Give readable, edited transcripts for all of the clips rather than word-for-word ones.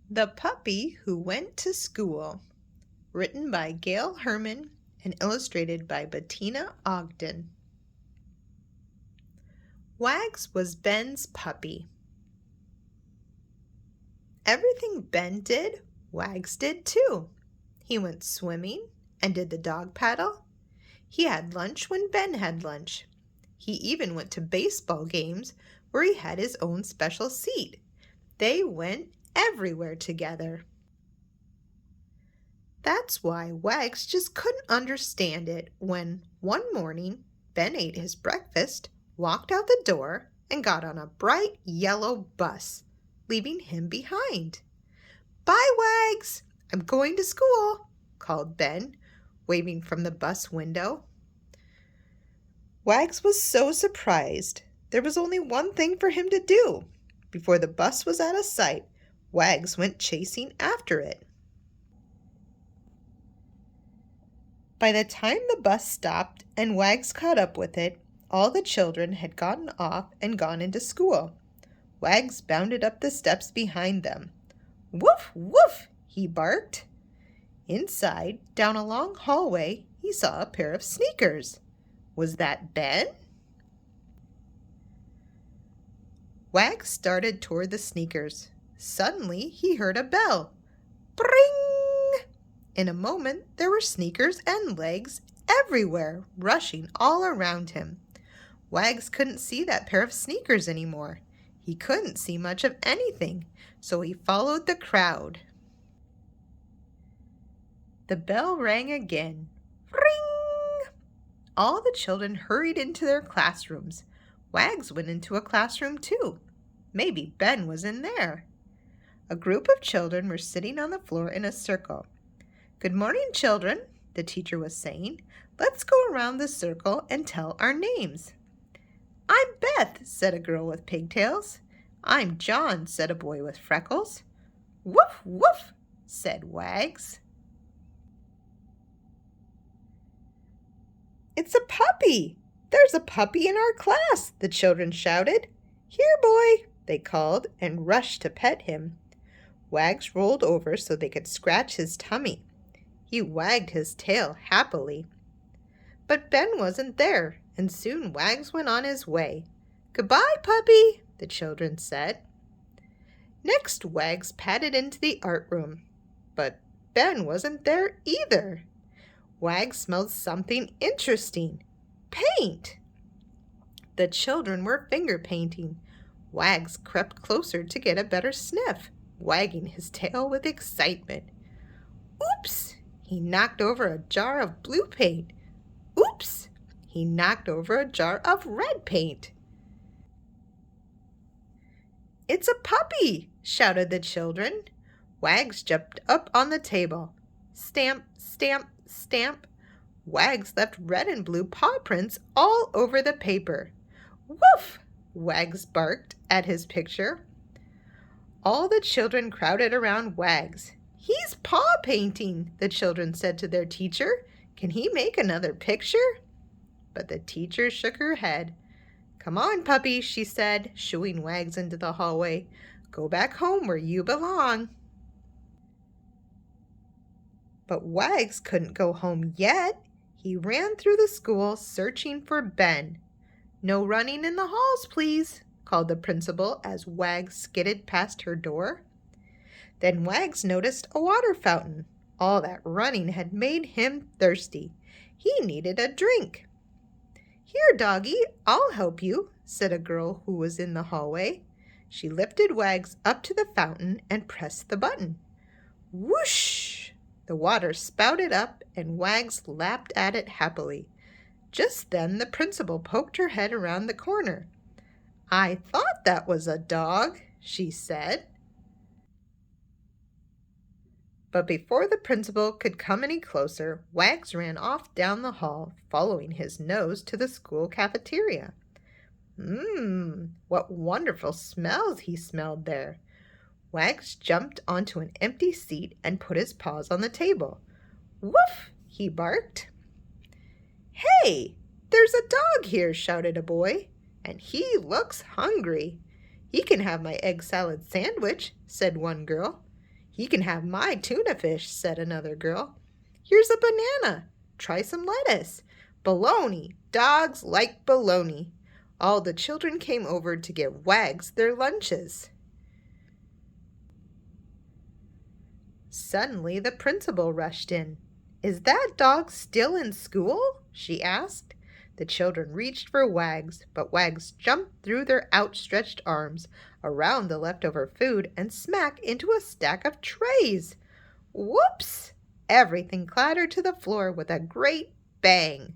The Puppy Who Went to School, written by Gail Herman and illustrated by Bettina Ogden. Wags was Ben's puppy. Everything Ben did, Wags did too. He went swimming and did the dog paddle. He had lunch when Ben had lunch. He even went to baseball games where he had his own special seat. They went everywhere together. That's why Wags just couldn't understand it when, one morning, Ben ate his breakfast, walked out the door, and got on a bright yellow bus, leaving him behind. "Bye, Wags! I'm going to school," called Ben, waving from the bus window. Wags was so surprised. There was only one thing for him to do. Before the bus was out of sight, Wags went chasing after it. By the time the bus stopped and Wags caught up with it, all the children had gotten off and gone into school. Wags bounded up the steps behind them. "Woof, woof!" he barked. Inside, down a long hallway, he saw a pair of sneakers. Was that Ben? Wags started toward the sneakers. Suddenly, he heard a bell. Bring! In a moment, there were sneakers and legs everywhere, rushing all around him. Wags couldn't see that pair of sneakers anymore. He couldn't see much of anything, so he followed the crowd. The bell rang again. Ring! All the children hurried into their classrooms. Wags went into a classroom too. Maybe Ben was in there. A group of children were sitting on the floor in a circle. "Good morning, children," the teacher was saying. "Let's go around the circle and tell our names." "I'm Beth," said a girl with pigtails. "I'm John," said a boy with freckles. "Woof, woof," said Wags. "It's a puppy! There's a puppy in our class," the children shouted. "Here, boy," they called and rushed to pet him. Wags rolled over so they could scratch his tummy. He wagged his tail happily. But Ben wasn't there, and soon Wags went on his way. "Goodbye, puppy," the children said. Next, Wags padded into the art room, but Ben wasn't there either. Wags smelled something interesting. Paint! The children were finger painting. Wags crept closer to get a better sniff, wagging his tail with excitement. Oops! He knocked over a jar of blue paint. Oops! He knocked over a jar of red paint. "It's a puppy!" shouted the children. Wags jumped up on the table. Stamp, stamp, stamp. Wags left red and blue paw prints all over the paper. "Woof!" Wags barked at his picture. All the children crowded around Wags. "He's paw painting," the children said to their teacher. "Can he make another picture?" But the teacher shook her head. "Come on, puppy," she said, shooing Wags into the hallway. "Go back home where you belong." But Wags couldn't go home yet. He ran through the school searching for Ben. "No running in the halls, please," called the principal as Wags skidded past her door. Then Wags noticed a water fountain. All that running had made him thirsty. He needed a drink. "Here, doggy, I'll help you," said a girl who was in the hallway. She lifted Wags up to the fountain and pressed the button. Whoosh! The water spouted up and Wags lapped at it happily. Just then the principal poked her head around the corner. "I thought that was a dog," she said. But before the principal could come any closer, Wags ran off down the hall, following his nose to the school cafeteria. What wonderful smells he smelled there. Wags jumped onto an empty seat and put his paws on the table. "Woof!" he barked. "Hey, there's a dog here," shouted a boy, "and he looks hungry." "He can have my egg salad sandwich," said one girl. "He can have my tuna fish," said another girl. "Here's a banana. Try some lettuce. Bologna. Dogs like bologna." All the children came over to give Wags their lunches. Suddenly, the principal rushed in. "Is that dog still in school?" she asked. The children reached for Wags, but Wags jumped through their outstretched arms, around the leftover food, and smack into a stack of trays. Whoops! Everything clattered to the floor with a great bang.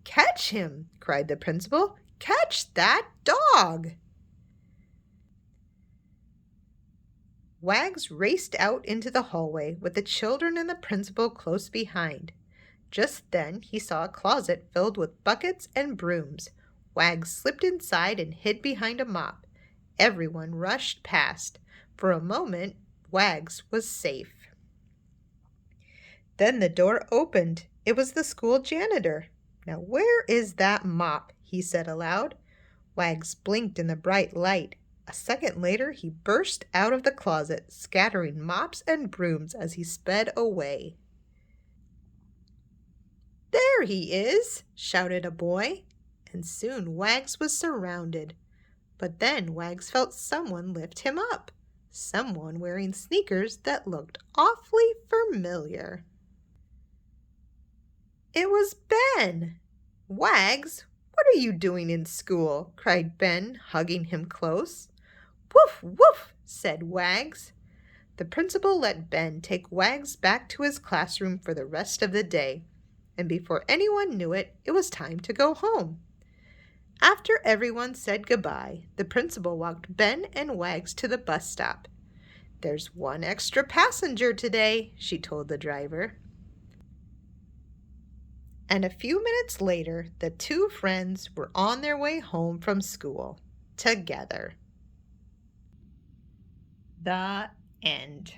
"Catch him!" cried the principal. "Catch that dog!" Wags raced out into the hallway with the children and the principal close behind. Just then he saw a closet filled with buckets and brooms. Wags slipped inside and hid behind a mop. Everyone rushed past. For a moment, Wags was safe. Then the door opened. It was the school janitor. "Now where is that mop?" he said aloud. Wags blinked in the bright light. A second later, he burst out of the closet, scattering mops and brooms as he sped away. "There he is!" shouted a boy, and soon Wags was surrounded. But then Wags felt someone lift him up, someone wearing sneakers that looked awfully familiar. It was Ben! "Wags, what are you doing in school?" cried Ben, hugging him close. "Woof, woof," said Wags. The principal let Ben take Wags back to his classroom for the rest of the day, and before anyone knew it, it was time to go home. After everyone said goodbye, the principal walked Ben and Wags to the bus stop. "There's one extra passenger today," she told the driver. And a few minutes later, the two friends were on their way home from school together. The end.